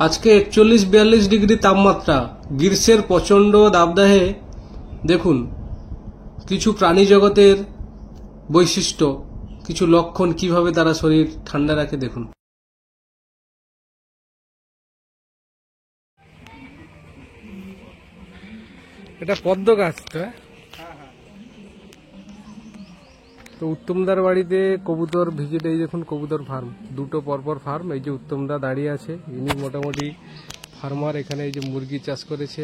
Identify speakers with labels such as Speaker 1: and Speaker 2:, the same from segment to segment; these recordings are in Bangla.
Speaker 1: আজকে 41-42 ডিগ্রি তাপমাত্রা, গ্রীষ্মের প্রচণ্ড দাবদাহে দেখুন কিছু প্রাণী জগতের বৈশিষ্ট্য, কিছু লক্ষণ, কিভাবে তারা শরীর ঠান্ডা রাখে দেখুন। এটা পদ্ম গাছ তো উত্তমদার বাড়িতে কবুতর ভিজিট। এই দেখুন কবুতর ফার্ম, দুটো পরপর ফার্ম। এই যে উত্তমদা দাঁড়িয়ে আছে, ইনি মোটামুটি ফার্মার। এখানে এই যে মুরগি চাষ করেছে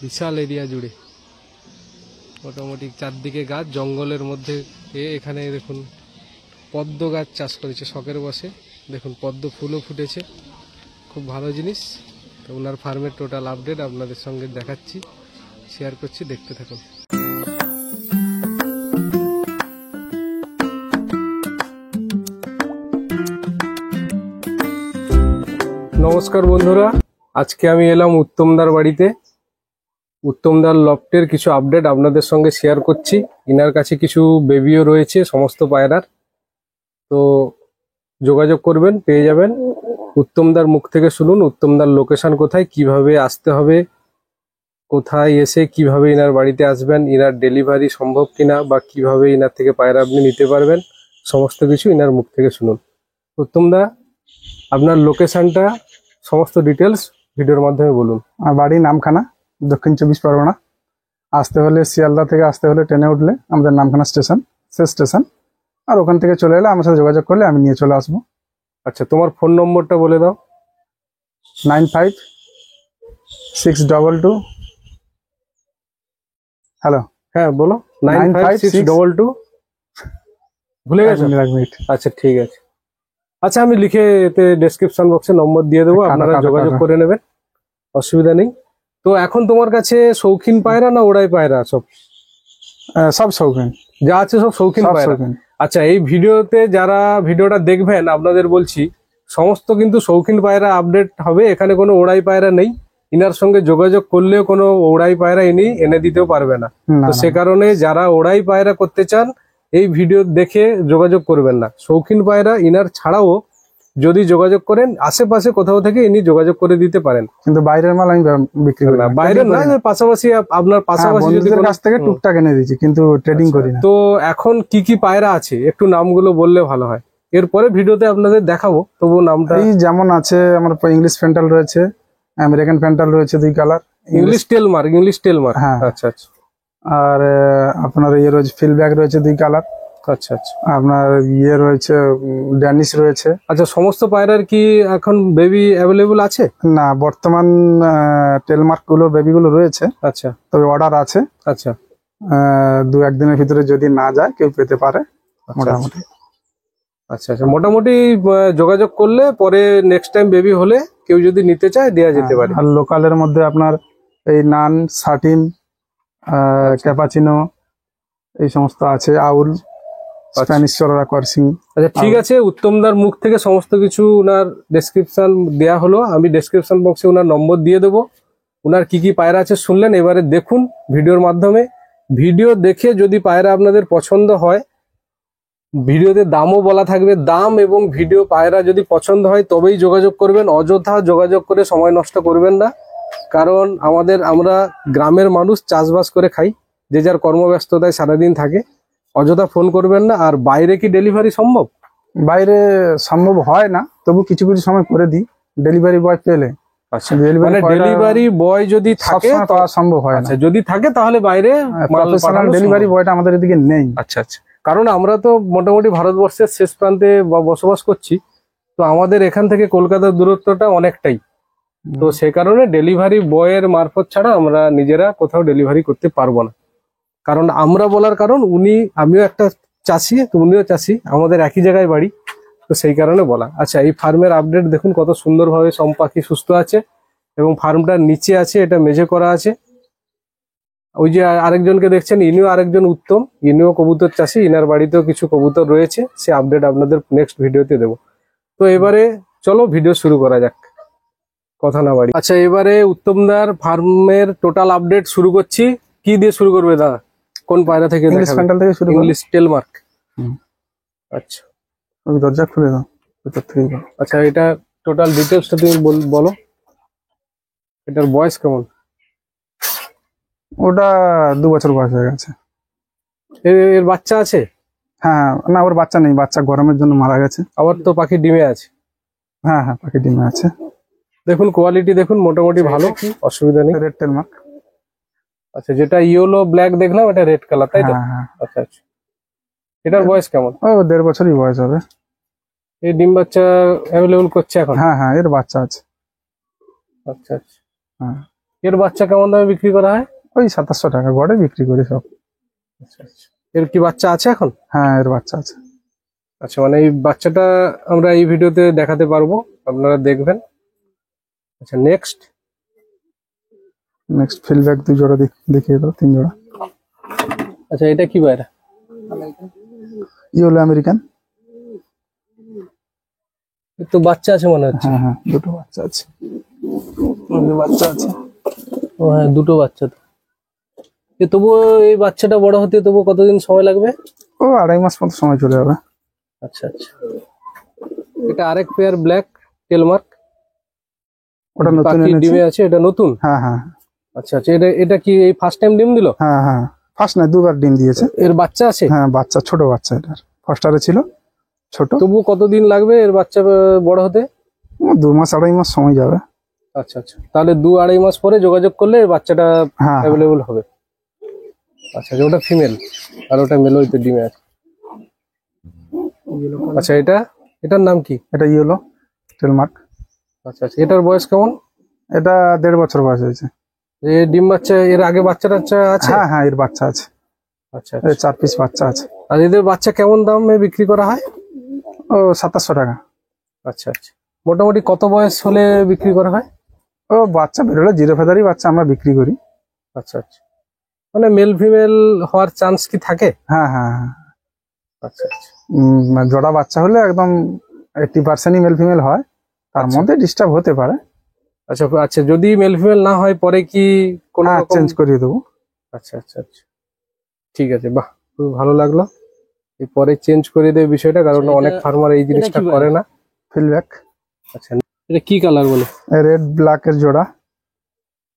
Speaker 1: বিশাল এরিয়া জুড়ে, মোটামুটি চারদিকে গাছ, জঙ্গলের মধ্যে। এখানে দেখুন পদ্ম গাছ চাষ করেছে শখের বসে। দেখুন পদ্ম ফুলও ফুটেছে, খুব ভালো জিনিস। তো ওনার ফার্মের টোটাল আপডেট আপনাদের সঙ্গে দেখাচ্ছি, শেয়ার করছি, দেখতে থাকুন। নমস্কার বন্ধুরা, আজকে আমি এলাম উত্তমদার বাড়িতে। উত্তমদার লফটের কিছু আপডেট আপনাদের সঙ্গে শেয়ার করছি। ইনার কাছে কিছু বেবিও রয়েছে সমস্ত পায়রার, তো যোগাযোগ করবেন, পেয়ে যাবেন। উত্তমদার মুখ থেকে শুনুন উত্তমদার লোকেশন কোথায়, কিভাবে আসতে হবে, কোথায় এসে কিভাবে ইনার বাড়িতে আসবেন, ইনার ডেলিভারি সম্ভব কিনা, বা কিভাবে ইনার থেকে পায়রা আপনি নিতে পারবেন, সমস্ত কিছু ইনার মুখ থেকে শুনুন। উত্তমদা, আপনার লোকেশনটা সমস্ত ডিটেলস ভিডিওর মাধ্যমে বলুন।
Speaker 2: আমার বাড়ি নামখানা, দক্ষিণ 24 পরগনা। আসতে হলে শিয়ালদা থেকে আসতে হলে ট্রেনে উঠলে আমাদের নামখানা স্টেশন, শেষ স্টেশন। আর ওখান থেকে চলে এলে আমার সাথে যোগাযোগ করলে আমি নিয়ে চলে আসবো।
Speaker 1: আচ্ছা, তোমার ফোন নম্বরটা বলে দাও।
Speaker 2: 956222। হ্যালো,
Speaker 1: হ্যাঁ বলো। 95622। ভুলে গেছো?
Speaker 2: এক মিনিট।
Speaker 1: আচ্ছা ঠিক আছে। আচ্ছা, আমি লিখে এতে ডেসক্রিপশন বক্সে নম্বর দিয়ে দেবো, আপনারা যোগাযোগ করে নেবেন, অসুবিধা নেই। তো এখন তোমার কাছে শৌখিন পায়রা না ওড়াই পায়রা?
Speaker 2: সব শৌখিন,
Speaker 1: যা আছে সব শৌখিন পায়রা। আচ্ছা, এই ভিডিওতে যারা ভিডিওটা দেখবেন আপনাদের বলছি, সমস্ত কিন্তু শৌখিন পায়রা আপডেট হবে, এখানে কোনো ওড়াই পায়রা নেই। ইনার সঙ্গে যোগাযোগ করলেও কোনো ওড়াই পায়রা ইনি এনে দিতেও পারবে না। তো সে কারণে যারা ওড়াই পায়রা করতে চান এই ভিডিও দেখে যোগাযোগ করবেন না। শৌখিন পায়রা ইনার ছাড়াও যদি যোগাযোগ করেন আশেপাশে কোথাও থেকে ইনি যোগাযোগ করে দিতে পারেন, কিন্তু বাইরের মাল আমি বিক্রি করি না। বাইরের না, পাশাপাশি আপনার পাশাপাশি যদি কাছ থেকে টুকটাক এনে দিচ্ছি, কিন্তু ট্রেডিং করি না। তো এখন কি কি পায়রা আছে একটু নামগুলো বললে ভালো হয়, এরপরে ভিডিওতে আপনাদের দেখাবো। তবু নামটা
Speaker 2: এই যেমন আছে, আমার ইংলিশ ফ্যান্টাল রয়েছে, আমেরিকান ফ্যান্টাল রয়েছে, 2 কালার।
Speaker 1: ইংলিশ টেলমার্ক। হ্যাঁ, আচ্ছা আচ্ছা।
Speaker 2: আর আপনার ইয়ে রয়েছে, ফিলব্যাক রয়েছে 2 কালার।
Speaker 1: আচ্ছা আচ্ছা।
Speaker 2: আপনার ইয়ে রয়েছে, ড্যানিশ রয়েছে।
Speaker 1: আচ্ছা, সমস্ত পায়রার কি এখন বেবি অ্যাভেলেবল আছে? না,
Speaker 2: বর্তমান টেলমার্ক গুলো বেবি গুলো রয়েছে।
Speaker 1: আচ্ছা,
Speaker 2: তবে অর্ডার আছে।
Speaker 1: আচ্ছা,
Speaker 2: 2-1 দিনের ভিতরে যদি না যায় কেউ পেতে পারে মোটামুটি।
Speaker 1: আচ্ছা আচ্ছা, মোটামুটি যোগাযোগ করলে পরে নেক্সট টাইম বেবি হলে কেউ যদি নিতে চায় দেওয়া যেতে পারে।
Speaker 2: আর লোকালের মধ্যে আপনার এই নান, সাটিন, ক্যাপাচিনো এই সমস্ত আছে, আউল, স্প্যানিশ চড়া, কর্সিং।
Speaker 1: আচ্ছা ঠিক আছে, উত্তমদার মুখ থেকে সমস্ত কিছু ওনার ডেসক্রিপশন দেয়া হলো। আমি ডেসক্রিপশন বক্সে ওনার নম্বর দিয়ে দেবো। ওনার কি কি পায়রা আছে শুনলেন, এবারে দেখুন ভিডিওর মাধ্যমে। ভিডিও দেখে যদি পায়রা আপনাদের পছন্দ হয়, ভিডিওতে দামও বলা থাকবে, দাম এবং ভিডিও পায়রা যদি পছন্দ হয় তবেই যোগাযোগ করবেন। অযথা যোগাযোগ করে সময় নষ্ট করবেন না, কারণ আমরা গ্রামের মানুষ, চাষবাস করে খাই, যে যার কর্মব্যস্ততায় সারাদিন থাকে। অযথা ফোন করবেন না। আর বাইরে কি ডেলিভারি সম্ভব?
Speaker 2: বাইরে সম্ভব হয় না, তবু কিছু কিছু সময় করে দিই ডেলিভারি বয় পেলে।
Speaker 1: আচ্ছা, ডেলিভারি বয় যদি থাকে
Speaker 2: পাওয়া সম্ভব হয় না।
Speaker 1: যদি থাকে তাহলে বাইরে
Speaker 2: ডেলিভারি বয়টা আমাদের এদিকে নেই।
Speaker 1: আচ্ছা আচ্ছা, কারণ আমরা তো মোটামুটি ভারতবর্ষের শেষ প্রান্তে বসবাস করছি, তো আমাদের এখান থেকে কলকাতার দূরত্বটা অনেকটাই। তো সে কারণে ডেলিভারি বয়ের মারফত ছাড়া আমরা নিজেরা কোথাও ডেলিভারি করতে পারবো না। কারণ আমরা বলার কারণ আমিও একটা চাষি, উনিও চাষি, আমাদের একই জায়গায় বাড়ি, তো সেই কারণে বলা। আচ্ছা, এই ফার্মের আপডেট দেখুন কত সুন্দরভাবে সব পাখি সুস্থ আছে, এবং ফার্মটার নিচে আছে, এটা মেঝে করা আছে। ওই যে আরেকজনকে দেখছেন, ইনিও আরেকজন উত্তম, ইনিও কবুতর চাষি, ইনার বাড়িতেও কিছু কবুতর রয়েছে, সে আপডেট আপনাদের নেক্সট ভিডিওতে দেবো। তো এবারে চলো ভিডিও শুরু করা যাক, কথা না বাড়ি। আচ্ছা, এবারে উত্তমদার ফার্মের টোটাল আপডেট শুরু করছি। কি দিয়ে শুরু করবে দাদা? কোন পায়রা থেকে?
Speaker 2: ইংলিশ ফ্যান্টাল থেকে শুরু।
Speaker 1: ইংলিশ টেলমার্ক। আচ্ছা,
Speaker 2: ওই দরজা খুলে দাও ভিতর থেকে।
Speaker 1: আচ্ছা, এটা টোটাল ডিটেলসটা তুমি বলো, এটার বয়স কেমন?
Speaker 2: ওটা 2 বছর বয়স হয়ে গেছে।
Speaker 1: এর বাচ্চা আছে?
Speaker 2: হ্যাঁ, না ওর বাচ্চা নেই, বাচ্চা গরমের জন্য মারা গেছে।
Speaker 1: আবার তো পাখি ডিমে আছে।
Speaker 2: হ্যাঁ হ্যাঁ, পাখি ডিমে আছে।
Speaker 1: দেখুন কোয়ালিটি দেখুন, মোটামুটি ভালো, অসুবিধা নেই।
Speaker 2: Red tail mark.
Speaker 1: আচ্ছা, যেটা ইয়েলো ব্ল্যাক দেখলাম এটা রেড কালার, তাই তো?
Speaker 2: হ্যাঁ হ্যাঁ,
Speaker 1: আচ্ছা আচ্ছা। এটার বয়স কেমন?
Speaker 2: ও 1.5 বছরই বয়স হবে।
Speaker 1: এই ডিম বাচ্চা অ্যাভেলেবল করছে এখন?
Speaker 2: হ্যাঁ হ্যাঁ, এর বাচ্চা আছে।
Speaker 1: আচ্ছা আচ্ছা।
Speaker 2: হ্যাঁ,
Speaker 1: এর বাচ্চা কেমন দামে বিক্রি করা হয়?
Speaker 2: ওই 2700 টাকা গড়ে বিক্রি করি সব।
Speaker 1: আচ্ছা আচ্ছা। এর কি বাচ্চা আছে এখন?
Speaker 2: হ্যাঁ, এর বাচ্চা আছে।
Speaker 1: আচ্ছা, মানে এই বাচ্চাটা আমরা এই ভিডিওতে দেখাতে পারবো, আপনারা দেখবেন। আচ্ছা, নেক্সট
Speaker 2: ফিল্ডব্যাক 2 জোড়া দেখিয়ে দাও, 3 জোড়া।
Speaker 1: আচ্ছা, এটা কি বাইরা?
Speaker 2: Yellow American.
Speaker 1: এর তো বাচ্চা আছে মনে হচ্ছে।
Speaker 2: হ্যাঁ হ্যাঁ, দুটো বাচ্চা আছে। বাচ্চা আছে।
Speaker 1: ও হ্যাঁ, দুটো বাচ্চা তো। তবুও এই বাচ্চাটা বড় হতে তবুও কতদিন সময় লাগবে?
Speaker 2: ও 2.5 মাস মতো সময় চলে যাবে।
Speaker 1: আচ্ছা আচ্ছা। এটা আরেক পেয়ার ব্ল্যাক টেলমার্ক,
Speaker 2: ওটা নতুন
Speaker 1: পাখি
Speaker 2: এনেছি।
Speaker 1: ডিমে আছে, এটা নতুন?
Speaker 2: হ্যাঁ হ্যাঁ
Speaker 1: আচ্ছা আচ্ছা। এটা কি এই ফার্স্ট টাইম ডিম দিল?
Speaker 2: হ্যাঁ হ্যাঁ, ফার্স্ট না 2বার ডিম দিয়েছে।
Speaker 1: এর বাচ্চা আছে?
Speaker 2: হ্যাঁ, বাচ্চা, ছোট বাচ্চা। এটার ফার্স্টারে ছিল ছোট।
Speaker 1: তবুও কতদিন লাগবে এর বাচ্চা বড় হতে?
Speaker 2: 2 মাস 2.5 মাস সময় যাবে।
Speaker 1: আচ্ছা আচ্ছা, তাহলে 2-2.5 মাস পরে যোগাযোগ করলে এর বাচ্চাটা
Speaker 2: হ্যাঁ
Speaker 1: অ্যাভেলেবল হবে। আচ্ছা, ওটা ফিমেল আর ওটা মেল, ওই তো ডিমে আছে। আচ্ছা, এটার নাম কি?
Speaker 2: এটা ইয়েলো টেলমার্ক।
Speaker 1: আচ্ছা আচ্ছা। এটার বয়স কেমন?
Speaker 2: এটা 1.5 বছর বয়স হয়েছে।
Speaker 1: ডিম বাচ্চা এর আগে বাচ্চা টাচ্চা আছে?
Speaker 2: হ্যাঁ হ্যাঁ, এর বাচ্চা আছে।
Speaker 1: আচ্ছা
Speaker 2: এর
Speaker 1: আচ্ছা।
Speaker 2: 4 পিস বাচ্চা আছে।
Speaker 1: আর এদের বাচ্চা কেমন দামে বিক্রি করা হয়?
Speaker 2: ও 2700 টাকা।
Speaker 1: আচ্ছা আচ্ছা। মোটামুটি কত বয়স হলে বিক্রি করা হয়?
Speaker 2: ও বাচ্চা বেরোলে 0 ফেদারই বাচ্চা আমরা বিক্রি করি।
Speaker 1: আচ্ছা আচ্ছা। মানে মেল ফিমেল হওয়ার চান্স কি থাকে?
Speaker 2: হ্যাঁ হ্যাঁ হ্যাঁ।
Speaker 1: আচ্ছা আচ্ছা।
Speaker 2: জোড়া বাচ্চা হলে একদম 80%ই মেল ফিমেল হয়, তার মধ্যে ডিস্টার্ব হতে পারে।
Speaker 1: আচ্ছা আচ্ছা, যদি মেল ফিমেল না হয় পরে কি কোনো রকম?
Speaker 2: চেঞ্জ করিয়ে দেবো।
Speaker 1: আচ্ছা আচ্ছা আচ্ছা, ঠিক আছে, বাহ, খুব ভালো লাগলো। পরে চেঞ্জ করে দেবে বিষয়টা, কারণ অনেক ফার্মার এই জিনিসটা করে না।
Speaker 2: ফিল্ডব্যাক।
Speaker 1: আচ্ছা, এটা কি কালার বলে?
Speaker 2: রেড ব্ল্যাক এর জোড়া।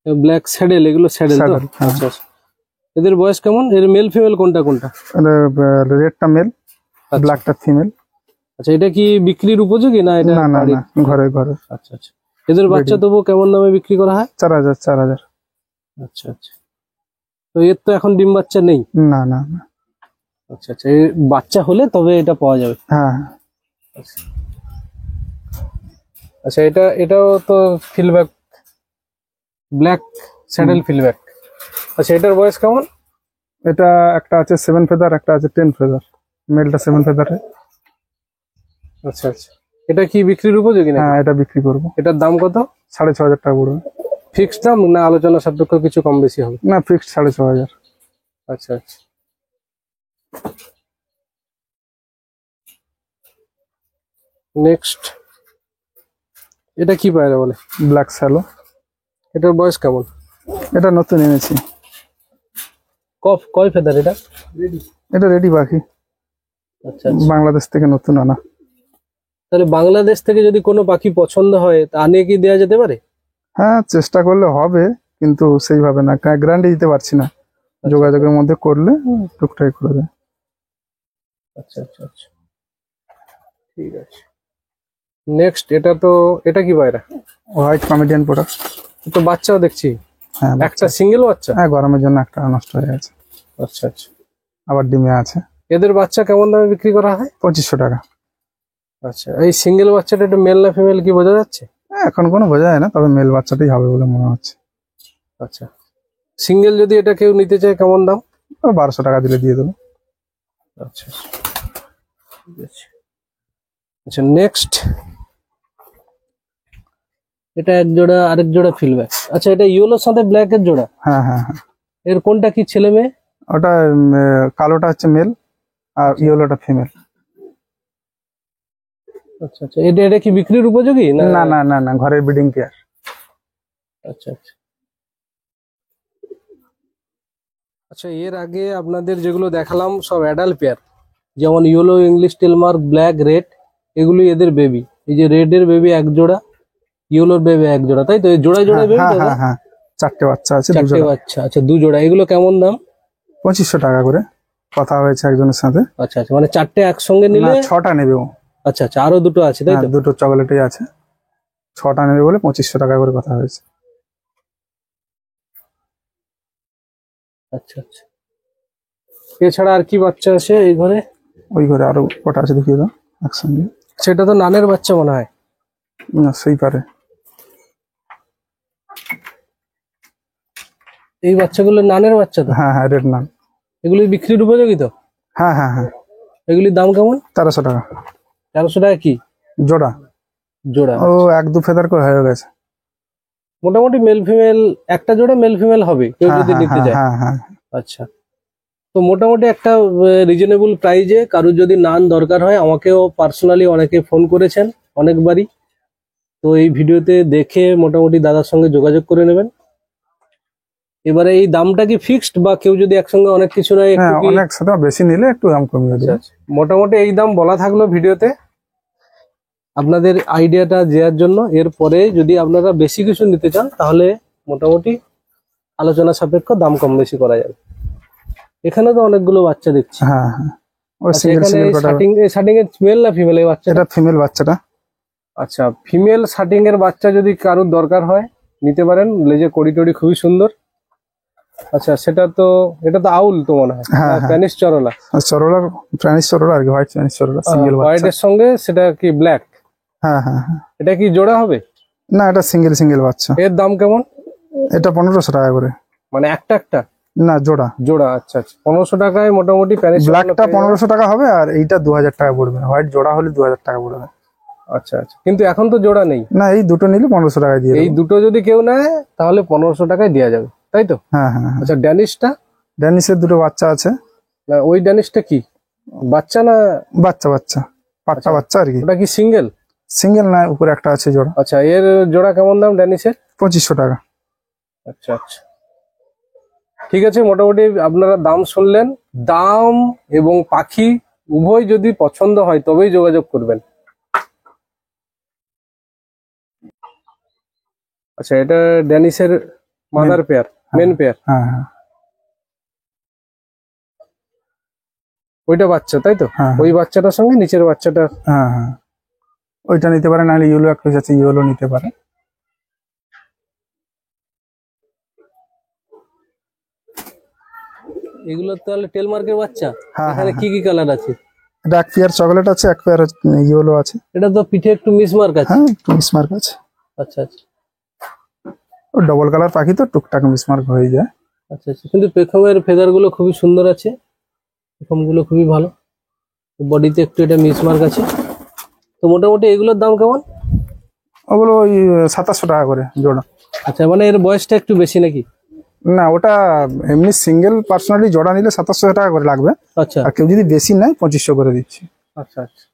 Speaker 1: ব্ল্যাক স্যাডেল, এগুলো স্যাডেল তো?
Speaker 2: Saddle, হ্যাঁ।
Speaker 1: আচ্ছা আচ্ছা। এদের বয়স কেমন? এর মেল ফিমেল কোনটা কোনটা?
Speaker 2: রেডটা মেল, ব্ল্যাকটা ফিমেল।
Speaker 1: আচ্ছা, এটা কি বিক্রির উপযোগী না এটা
Speaker 2: না না
Speaker 1: বাড়ির?
Speaker 2: না, ঘরে ঘরে।
Speaker 1: আচ্ছা আচ্ছা। এদের বাচ্চা তবু কেমন দামে বিক্রি করা হয়?
Speaker 2: 4000।
Speaker 1: আচ্ছা আচ্ছা। তো এর তো এখন ডিম বাচ্চা নেই?
Speaker 2: না না না।
Speaker 1: আচ্ছা আচ্ছা, এর বাচ্চা হলে তবে এটা পাওয়া যাবে।
Speaker 2: হ্যাঁ।
Speaker 1: আচ্ছা, এটাও তো ফিল্ডব্যাক, ব্ল্যাক স্যাডেল ফিল্ডব্যাক। আচ্ছা, এটার বয়স কেমন?
Speaker 2: এটা একটা আছে 7 ফেদার, একটা আছে 10 ফেদার। মেলটা 7 ফেদারে।
Speaker 1: আচ্ছা আচ্ছা। এটা কি বিক্রির উপযোগী না?
Speaker 2: হ্যাঁ, এটা বিক্রি করবো।
Speaker 1: এটার দাম কত?
Speaker 2: 6500 টাকা পড়বে।
Speaker 1: ফিক্সড দাম না আলোচনা সাপেক্ষ কিছু কম বেশি হবে?
Speaker 2: না, ফিক্সড 6500।
Speaker 1: আচ্ছা আচ্ছা। নেক্সট, এটা কি পায়রা বলে?
Speaker 2: Black shallow.
Speaker 1: এটার বয়স কেমন?
Speaker 2: এটা নতুন এনেছি।
Speaker 1: কয় ফেদার এটা?
Speaker 2: এটা রেডি পাখি,
Speaker 1: আচ্ছা আচ্ছা।
Speaker 2: বাংলাদেশ থেকে নতুন আনা।
Speaker 1: তাহলে বাংলাদেশ থেকে যদি কোনো পাখি পছন্দ হয় তা আনিয়ে কি দেওয়া যেতে পারে?
Speaker 2: হ্যাঁ, চেষ্টা করলে হবে, কিন্তু সেইভাবে না, গ্যারান্টি দিতে পারছি না। যোগাযোগের মধ্যে করলে টুকটাক করে দেয়।
Speaker 1: আচ্ছা আচ্ছা আচ্ছা, ঠিক আছে। নেক্সট, এটা কি পায়রা?
Speaker 2: White comedian product.
Speaker 1: তো বাচ্চাও দেখছি।
Speaker 2: হ্যাঁ,
Speaker 1: একটা সিঙ্গেল বাচ্চা?
Speaker 2: হ্যাঁ, গরমের জন্য একটা নষ্ট হয়ে গেছে।
Speaker 1: আচ্ছা আচ্ছা।
Speaker 2: আবার ডিমে আছে।
Speaker 1: এদের বাচ্চা কেমন দামে বিক্রি করা হয়?
Speaker 2: 2500 টাকা।
Speaker 1: আচ্ছা, এই সিঙ্গেল বাচ্চাটা এটা মেল না ফিমেল কি বোঝা যাচ্ছে?
Speaker 2: এখন কোনো বোঝা যায় না, তবে মেল বাচ্চাটাই হবে বলে মনে হচ্ছে।
Speaker 1: আচ্ছা, সিঙ্গেল যদি এটা কেউ নিতে চায় কেমন দাম?
Speaker 2: 1200 টাকা দিলে দিয়ে দেবো।
Speaker 1: আচ্ছা, ঠিক আছে। আচ্ছা, নেক্সট, এটা এক জোড়া, আরেক জোড়া ফিল্ডব্যাক। আচ্ছা, এটা ইয়েলোর সাথে ব্ল্যাক এর জোড়া?
Speaker 2: হ্যাঁ হ্যাঁ হ্যাঁ।
Speaker 1: এর কোনটা কি ছেলে মেয়ে?
Speaker 2: ওটা কালোটা হচ্ছে মেল আর ইয়েলোটা ফিমেল।
Speaker 1: আচ্ছা আচ্ছা। এটা কি বিক্রির উপযোগী না?
Speaker 2: না না না না, ঘরের ব্রিডিং কেয়ার।
Speaker 1: আচ্ছা আচ্ছা। আচ্ছা, এর আগে আপনাদের যেগুলো দেখালাম সব অ্যাডাল্ট পেয়ার, যেমন ইয়েলো, ইংলিশ টেলমার্ক, ব্ল্যাক, রেড, এগুলি এদের বেবি। এই যে রেড এর বেবি এক জোড়া, ইয়েলোর বেবি এক জোড়া, তাই তো? এই জোড়ায় জোড়ায় বেবি
Speaker 2: হ্যাঁ
Speaker 1: তো?
Speaker 2: হ্যাঁ হ্যাঁ, চারটে বাচ্চা আছে,
Speaker 1: চারটে
Speaker 2: দুজোড়া।
Speaker 1: বাচ্চা, আচ্ছা 2 জোড়া। এগুলো কেমন দাম?
Speaker 2: 2500 টাকা করে কথা হয়েছে একজনের সাথে।
Speaker 1: আচ্ছা আচ্ছা, মানে চারটে একসঙ্গে
Speaker 2: না,
Speaker 1: নিলে?
Speaker 2: 6টা নেবে ও।
Speaker 1: আচ্ছা আচ্ছা, আরো দুটো আছে তাই
Speaker 2: হ্যাঁ,
Speaker 1: তো?
Speaker 2: দুটো চকলেটই আছে, 6টা নেবে বলে 2500 টাকা করে কথা হয়েছে।
Speaker 1: আচ্ছা আচ্ছা, এছাড়া আর কি বাচ্চা আছে এই ঘরে?
Speaker 2: ওই ঘরে আরো কটা আছে দেখিয়ে দাও একসঙ্গে।
Speaker 1: সেটা তো নানের বাচ্চা মনে হয়।
Speaker 2: না, সেই পারে।
Speaker 1: এই বাচ্চাগুলো নানের বাচ্চা তো?
Speaker 2: হ্যাঁ হ্যাঁ, রেড নান।
Speaker 1: এগুলি বিক্রির উপযোগী তো?
Speaker 2: হ্যাঁ হ্যাঁ হ্যাঁ,
Speaker 1: এগুলির দাম কেমন?
Speaker 2: 1300 টাকা
Speaker 1: 1300 টাকা কি
Speaker 2: জোড়া।
Speaker 1: জোড়া?
Speaker 2: ও 1-2 ফেদার করে হয়ে গেছে।
Speaker 1: মোটামুটি মেল ফিমেল, একটা জোড়া মেল ফিমেল হবে কেউ
Speaker 2: হ্যাঁ
Speaker 1: যদি
Speaker 2: হ্যাঁ
Speaker 1: নিতে
Speaker 2: হ্যাঁ
Speaker 1: যায়।
Speaker 2: হ্যাঁ হ্যাঁ।
Speaker 1: আচ্ছা, তো মোটামুটি একটা রিজনেবল প্রাইজে কারোর যদি নান দরকার হয়, আমাকেও পার্সোনালি অনেকে ফোন করেছেন অনেকবারই, তো এই ভিডিওতে দেখে মোটামুটি দাদার সঙ্গে যোগাযোগ করে নেবেন। এবারে এই দামটা কি ফিক্সড, বা কেউ যদি একসঙ্গে অনেক কিছু নেয় একটু
Speaker 2: হ্যাঁ,
Speaker 1: কি?
Speaker 2: অনেক সাথে বেশি নিলে একটু দাম কমিয়ে
Speaker 1: আচ্ছা
Speaker 2: দেবে।
Speaker 1: আচ্ছা, মোটামুটি এই দাম বলা থাকলো ভিডিওতে আপনাদের আইডিয়াটা দেওয়ার জন্য। এরপরে যদি আপনারা বেশি কিছু নিতে চান তাহলে মোটামুটি আলোচনা সাপেক্ষ দাম কম বেশি করা যাবে। এখানে তো অনেকগুলো বাচ্চা দেখছি।
Speaker 2: হ্যাঁ হ্যাঁ, ওই
Speaker 1: আচ্ছা,
Speaker 2: সিঙ্গেল
Speaker 1: এখানে
Speaker 2: সিঙ্গেল কটা।
Speaker 1: শার্টিং এর মেল না ফিমেল এই বাচ্চা?
Speaker 2: এটা ফিমেল বাচ্চাটা।
Speaker 1: আচ্ছা, ফিমেল শার্টিং এর বাচ্চা যদি কারোর দরকার হয় নিতে পারেন, লেজে কড়ি টড়ি খুবই সুন্দর। আচ্ছা, সেটা তো, এটা তো আউল তো মনে হয়,
Speaker 2: হ্যাঁ হ্যাঁ,
Speaker 1: স্প্যানিশ চরলা।
Speaker 2: সরোলার, প্রাণী সরোলা আর কি, হোয়াইট প্রাণী সরোলা, সিঙ্গেল বাচ্চা।
Speaker 1: হোয়াইটের সঙ্গে সেটা কি ব্ল্যাক?
Speaker 2: হ্যাঁ হ্যাঁ হ্যাঁ।
Speaker 1: এটা কি জোড়া হবে?
Speaker 2: না, এটা সিঙ্গেল সিঙ্গেল বাচ্চা।
Speaker 1: এর দাম কেমন?
Speaker 2: এটা 1500 টাকা করে।
Speaker 1: মানে একটা একটা?
Speaker 2: না, জোড়া।
Speaker 1: জোড়া, আচ্ছা আচ্ছা। 1500 টাকায় মোটামুটি প্যারিস
Speaker 2: ব্ল্যাকটা 1500 টাকা হবে, আর এইটা 2000 টাকা পড়বে। হোয়াইট জোড়া হলে 2000 টাকা পড়বে।
Speaker 1: আচ্ছা আচ্ছা, কিন্তু এখন তো জোড়া নেই।
Speaker 2: না, এই দুটো নিলে 1500 টাকায় দিয়ে
Speaker 1: এই
Speaker 2: দেবো।
Speaker 1: দুটো যদি কেউ নেয় তাহলে 1500 টাকায় দেওয়া যাবে, তাই তো?
Speaker 2: হ্যাঁ হ্যাঁ হ্যাঁ।
Speaker 1: আচ্ছা, ড্যানিশটা?
Speaker 2: ড্যানিশের দুটো বাচ্চা আছে।
Speaker 1: না, ওই ড্যানিশটা কি বাচ্চা না?
Speaker 2: বাচ্চা বাচ্চা, পাট্টা
Speaker 1: আচ্ছা।
Speaker 2: বাচ্চা আর কি।
Speaker 1: ওটা কি সিঙ্গেল?
Speaker 2: সিঙ্গেল না, উপরে একটা আছে জোড়া।
Speaker 1: আচ্ছা, এর জোড়া কেমন দাম ড্যানিশের?
Speaker 2: 2500 টাকা।
Speaker 1: আচ্ছা আচ্ছা, ঠিক আছে। মোটামুটি আপনারা দাম শুনলেন। দাম এবং পাখি উভয় যদি পছন্দ হয় তবেই যোগাযোগ করবেন। আচ্ছা, এটা ড্যানিশের মাদার পেয়ার, মেন পেয়ার।
Speaker 2: হ্যাঁ হ্যাঁ
Speaker 1: ওইটা বাচ্চা তাই তো?
Speaker 2: হ্যাঁ
Speaker 1: ওই বাচ্চাটার সঙ্গে নিচের বাচ্চাটা।
Speaker 2: হ্যাঁ হ্যাঁ, ওইটা নিতে পারে, নাহলে ইয়েলো একটা আছে, ইয়েলো নিতে পারে।
Speaker 1: এগুলো তাহলে টেলমার্কের বাচ্চা?
Speaker 2: হ্যাঁ
Speaker 1: এখানে
Speaker 2: হ্যাঁ,
Speaker 1: কি কি কালার আছে?
Speaker 2: এটা এক পেয়ার চকলেট আছে, এক পেয়ার ইয়েলো আছে।
Speaker 1: এটা তো পিঠে একটু মিসমার্ক আছে।
Speaker 2: হ্যাঁ, একটু মিসমার্ক আছে।
Speaker 1: আচ্ছা আচ্ছা
Speaker 2: ও ডবল কালার পাখি তো, টুকটাক মিসমার্ক হয়ে যায়।
Speaker 1: আচ্ছা আচ্ছা, কিন্তু পেখমের ফেদার গুলো খুবই সুন্দর আছে, পেখম গুলো খুবই ভালো, বডিতে একটু এটা মিসমার্ক আছে। তো মোটামুটি এগুলোর দাম কেমন?
Speaker 2: ওগুলো ওই 2700 টাকা করে জোড়া।
Speaker 1: আচ্ছা, মানে এর বয়সটা একটু বেশি নাকি?
Speaker 2: না, ওটা এমনি সিঙ্গেল পার্সোনালি জোড়া নিলে 2700 টাকা করে লাগবে।
Speaker 1: আচ্ছা
Speaker 2: আর কেউ যদি বেশি নেয় 2500 করে দিচ্ছি।
Speaker 1: আচ্ছা আচ্ছা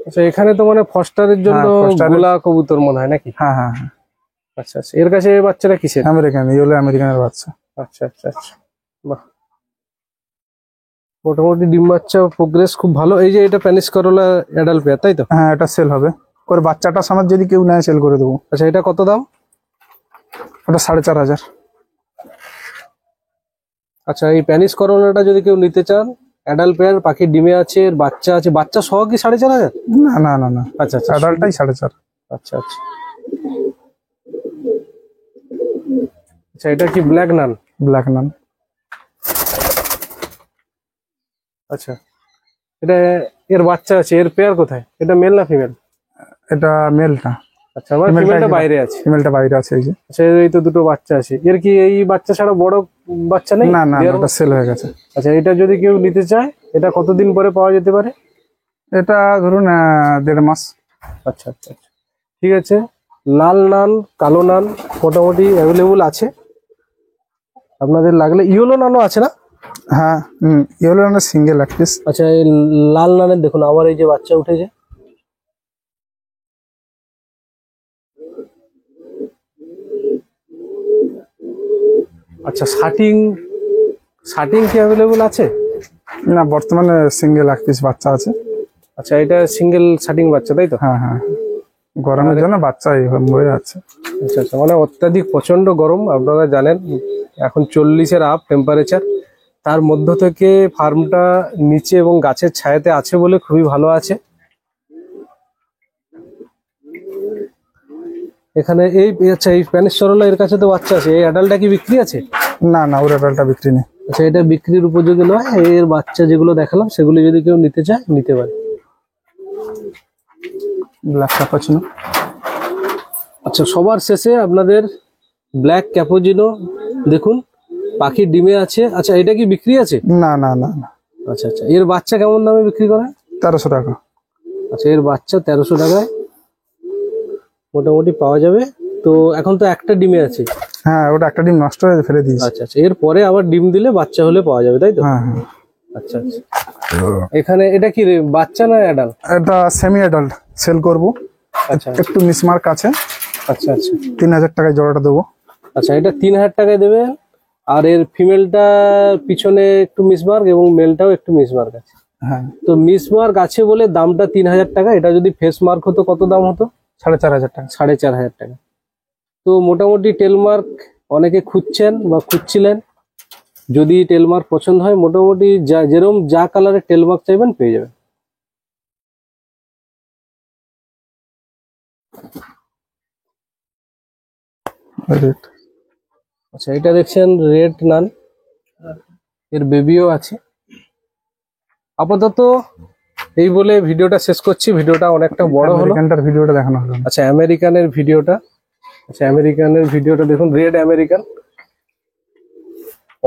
Speaker 1: আচ্ছা, এখানে তো মানে ফস্টারের জন্য
Speaker 2: হ্যাঁ, ফস্টারের-
Speaker 1: গোলা কবুতর মনে হয় নাকি?
Speaker 2: হ্যাঁ হ্যাঁ হ্যাঁ,
Speaker 1: আচ্ছা আচ্ছা, এর কাছে এই বাচ্চাটা কিসের?
Speaker 2: আমেরিকান, ইয়েলো আমেরিকানের বাচ্চা।
Speaker 1: আচ্ছা আচ্ছা আচ্ছা, বাহ, মোটামুটি ডিম বাচ্চা প্রোগ্রেস খুব ভালো। এই যে এটা প্যানিস করলা অ্যাডাল্ট পেয়ার তাই তো?
Speaker 2: হ্যাঁ, এটা সেল হবে। ওর বাচ্চাটা সমেত যদি কেউ নেয় সেল করে দেবো।
Speaker 1: আচ্ছা, এটা কত দাম?
Speaker 2: ওটা 4500।
Speaker 1: আচ্ছা, এই প্যানিস করলাটা যদি কেউ নিতে চান, অ্যাডাল্ট পেয়ার, পাখির ডিমে আছে, এর বাচ্চা আছে, বাচ্চা সহ কি 4500?
Speaker 2: না না না না,
Speaker 1: আচ্ছা আচ্ছা,
Speaker 2: অ্যাডাল্টটাই 4500।
Speaker 1: আচ্ছা আচ্ছা আচ্ছা, এটা কি ব্ল্যাক নান?
Speaker 2: ব্ল্যাক নান।
Speaker 1: আচ্ছা, এটা এর বাচ্চা আছে, এর পেয়ার কোথায়? এটা মেল না ফিমেল?
Speaker 2: এটা মেলটা।
Speaker 1: আচ্ছা, আমার
Speaker 2: Female টা
Speaker 1: ফিমেলটা
Speaker 2: এই যে-
Speaker 1: বাইরে আছে।
Speaker 2: ফিমেলটা বাইরে আছে এই যে।
Speaker 1: আচ্ছা, এই তো দুটো বাচ্চা আছে। এর কি এই বাচ্চা ছাড়া বড় বাচ্চা নেই?
Speaker 2: না না না,
Speaker 1: দেওয়ার
Speaker 2: ওটা সেল হয়ে গেছে।
Speaker 1: আচ্ছা, এটা যদি কেউ নিতে চায় এটা কতদিন পরে পাওয়া যেতে পারে?
Speaker 2: এটা ধরুন 1.5 মাস।
Speaker 1: আচ্ছা আচ্ছা আচ্ছা, ঠিক আছে। লাল নান, কালো নান মোটামুটি অ্যাভেলেবল আছে, আপনাদের লাগলে। ইয়েলো নানও আছে না?
Speaker 2: হ্যাঁ, ইয়েলো নানের সিঙ্গেল এক পিস।
Speaker 1: আচ্ছা, এই লাল নানের দেখুন আবার এই যে বাচ্চা উঠেছে। আচ্ছা, শার্টিং শার্টিং কি অ্যাভেলেবল আছে?
Speaker 2: না, বর্তমানে সিঙ্গেল এক পিস বাচ্চা আছে।
Speaker 1: আচ্ছা, এটা সিঙ্গেল শাটিং বাচ্চা তাই তো?
Speaker 2: হ্যাঁ হ্যাঁ, গরমের জন্য বাচ্চা এইভাবে মরে যাচ্ছে।
Speaker 1: আচ্ছা আচ্ছা, মানে অত্যাধিক প্রচন্ড গরম, আপনারা জানেন এখন 40-এর আপ টেম্পারেচার। তার মধ্য থেকে ফার্মটা নিচে এবং গাছের ছায়াতে আছে বলে খুবই ভালো আছে। এখানে এই আচ্ছা, এই স্প্যানিশ সরলা এর কাছে তো বাচ্চা আছে, এই অ্যাডাল্টটা কি বিক্রি আছে?
Speaker 2: না না, ওর অ্যাডাল্টটা বিক্রি নেই।
Speaker 1: আচ্ছা, এটা বিক্রির উপযোগী নয়, এর বাচ্চা যেগুলো দেখালাম সেগুলো যদি কেউ নিতে চায় নিতে পারে।
Speaker 2: Black cappuccino.
Speaker 1: আচ্ছা, সবার শেষে আপনাদের ব্ল্যাক ক্যাপুচিনো দেখুন, পাখির ডিমে আছে। আচ্ছা, এটা কি বিক্রি আছে?
Speaker 2: না না না না।
Speaker 1: আচ্ছা আচ্ছা, এর বাচ্চা কেমন দামে বিক্রি করে?
Speaker 2: 1300 টাকা।
Speaker 1: আচ্ছা, এর বাচ্চা 1300 টাকায় মোটামুটি পাওয়া যাবে। তো এখন তো একটা ডিমে আছে।
Speaker 2: হ্যাঁ, ওটা একটা ডিম নষ্ট হয়ে ফেলে দিয়েছি।
Speaker 1: আচ্ছা আচ্ছা, এর পরে আবার ডিম দিলে বাচ্চা হলে পাওয়া যাবে তাই তো?
Speaker 2: হ্যাঁ হ্যাঁ।
Speaker 1: আচ্ছা আচ্ছা, এখানে এটা কি রে, বাচ্চা না অ্যাডাল্ট?
Speaker 2: এটা সেমি অ্যাডাল্ট সেল করব।
Speaker 1: আচ্ছা
Speaker 2: একটু মিসমার্ক আছে।
Speaker 1: আচ্ছা আচ্ছা
Speaker 2: 3000 টাকায় জোড়াটা দেবো।
Speaker 1: আচ্ছা, এটা 3000 টাকায় দেবেন। আর এর ফিমেলটা পিছনে একটু মিসমার্ক এবং মেলটাও একটু মিসমার্ক আছে।
Speaker 2: হ্যাঁ,
Speaker 1: তো মিসমার্ক আছে বলে দামটা 3000 টাকা। এটা যদি ফেস মার্ক হতো কত দাম হতো?
Speaker 2: 4500 টাকা।
Speaker 1: 4500 টাকা। তো মোটামুটি টেলমার্ক অনেকে খুঁজছেন বা খুঁজছিলেন, যদি টেলমার্ক পছন্দ হয় মোটামুটি যেরকম যা কালারের টেলমার্ক চাইবেন পেয়ে যাবেন।
Speaker 2: রেট।
Speaker 1: আচ্ছা, এটা দেখছেন রেড নান, এর বেবিও আছে। আপাতত এই বলে ভিডিওটা শেষ করছি, ভিডিওটা অনেকটা বড় হলো।
Speaker 2: আমেরিকানটার ভিডিওটা দেখানো হলো না।
Speaker 1: আচ্ছা, আমেরিকানের ভিডিওটা, আচ্ছা আমেরিকানের ভিডিওটা দেখুন, রেড আমেরিকান।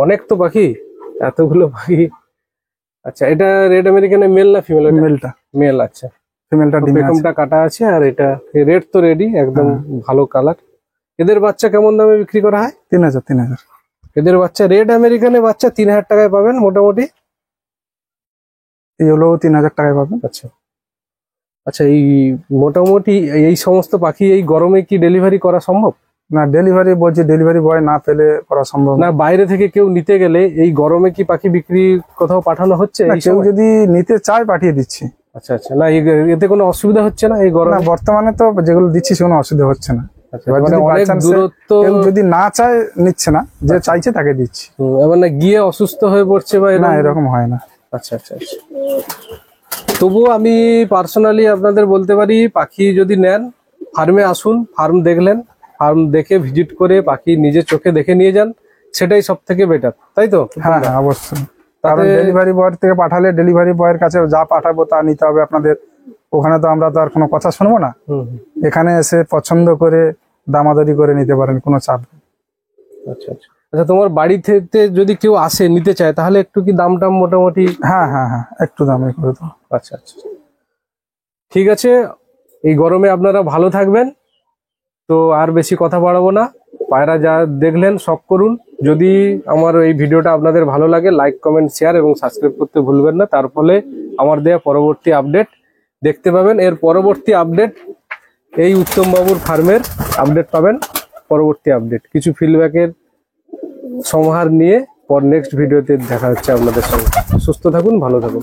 Speaker 1: অনেক তো পাখি, এতগুলো পাখি। আচ্ছা, এটা রেড আমেরিকানের মেল না ফিমেল?
Speaker 2: মেলটা
Speaker 1: মেল। আচ্ছা,
Speaker 2: ফিমেলটা ডিমে আছে।
Speaker 1: পেখমটা কাটা আছে, আর এটা রেড তো রেডি একদম ভালো কালার। এদের বাচ্চা কেমন দামে বিক্রি করা হয়?
Speaker 2: 3000।
Speaker 1: এদের বাচ্চা রেড আমেরিকানের বাচ্চা 3000 টাকায় পাবেন মোটামুটি।
Speaker 2: এগুলো 3000 টাকায় পাবেন।
Speaker 1: আচ্ছা আচ্ছা, এই মোটামুটি এই সমস্ত পাখি এই গরমে কি ডেলিভারি করা সম্ভব?
Speaker 2: না, ডেলিভারি বলছি, ডেলিভারি বয় না পেলে করা সম্ভব
Speaker 1: না, বাইরে থেকে কেউ নিতে গেলে এই গরমে কি পাখি বিক্রি কোথাও পাঠানো হচ্ছে?
Speaker 2: না।
Speaker 1: এই
Speaker 2: কেউ
Speaker 1: সময়?
Speaker 2: যদি নিতে চায় পাঠিয়ে দিচ্ছি।
Speaker 1: আচ্ছা আচ্ছা, না এতে কোনো অসুবিধা হচ্ছে না এই
Speaker 2: না,
Speaker 1: গরমে?
Speaker 2: বর্তমানে তো যেগুলো দিচ্ছি সেগুলো অসুবিধা হচ্ছে না।
Speaker 1: আচ্ছা,
Speaker 2: এবার
Speaker 1: মানে
Speaker 2: যদি by
Speaker 1: অনেক
Speaker 2: chance
Speaker 1: দূরত্ব,
Speaker 2: কেউ যদি না চায় নিচ্ছে না, যে চাইছে তাকে দিচ্ছি।
Speaker 1: এবার না গিয়ে অসুস্থ হয়ে পড়ছে বা
Speaker 2: না, এরকম হয় না।
Speaker 1: আচ্ছা আচ্ছা আচ্ছা, তবুও আমি পার্সোনালি আপনাদের বলতে পারি, পাখি যদি নেন ফার্মে আসুন, ফার্ম দেখলেন, ফার্ম দেখে ভিজিট করে পাখি নিজের চোখে দেখে নিয়ে যান, সেটাই সব থেকে বেটার তাই তো?
Speaker 2: হ্যাঁ হ্যাঁ, অবশ্যই। কারণ ডেলিভারি বয়ের থেকে পাঠালে ডেলিভারি বয়ের কাছে যা পাঠাবো তা নিতে হবে আপনাদের। ওখানে তো আমরা তো আর কোনো কথা শুনবো না। এখানে এসে পছন্দ করে দামাদারি করে নিতে পারেন, কোনো চাপ নেই।
Speaker 1: আচ্ছা আচ্ছা আচ্ছা, তোমার বাড়ি থেকে যদি কেউ আসে নিতে চায় তাহলে একটু কি দাম টাম মোটামুটি?
Speaker 2: হ্যাঁ হ্যাঁ হ্যাঁ, একটু দামে করে দেবো।
Speaker 1: আচ্ছা আচ্ছা, ঠিক আছে। এই গরমে আপনারা ভালো থাকবেন। তো আর বেশি কথা বাড়াবো না, পায়রা যা দেখলেন শখ করুন। যদি আমার এই ভিডিওটা আপনাদের ভালো লাগে, লাইক কমেন্ট শেয়ার এবং সাবস্ক্রাইব করতে ভুলবেন না। তার ফলে আমার দেয়া পরবর্তী আপডেট দেখতে পাবেন। এর পরবর্তী আপডেট এই উত্তম বাবুর ফার্মের আপডেট পাবেন। পরবর্তী আপডেট কিছু ফিডব্যাকের সমাহার নিয়ে পর নেক্সট ভিডিওতে দেখা হচ্ছে আপনাদের সঙ্গে। সুস্থ থাকুন, ভালো থাকুন।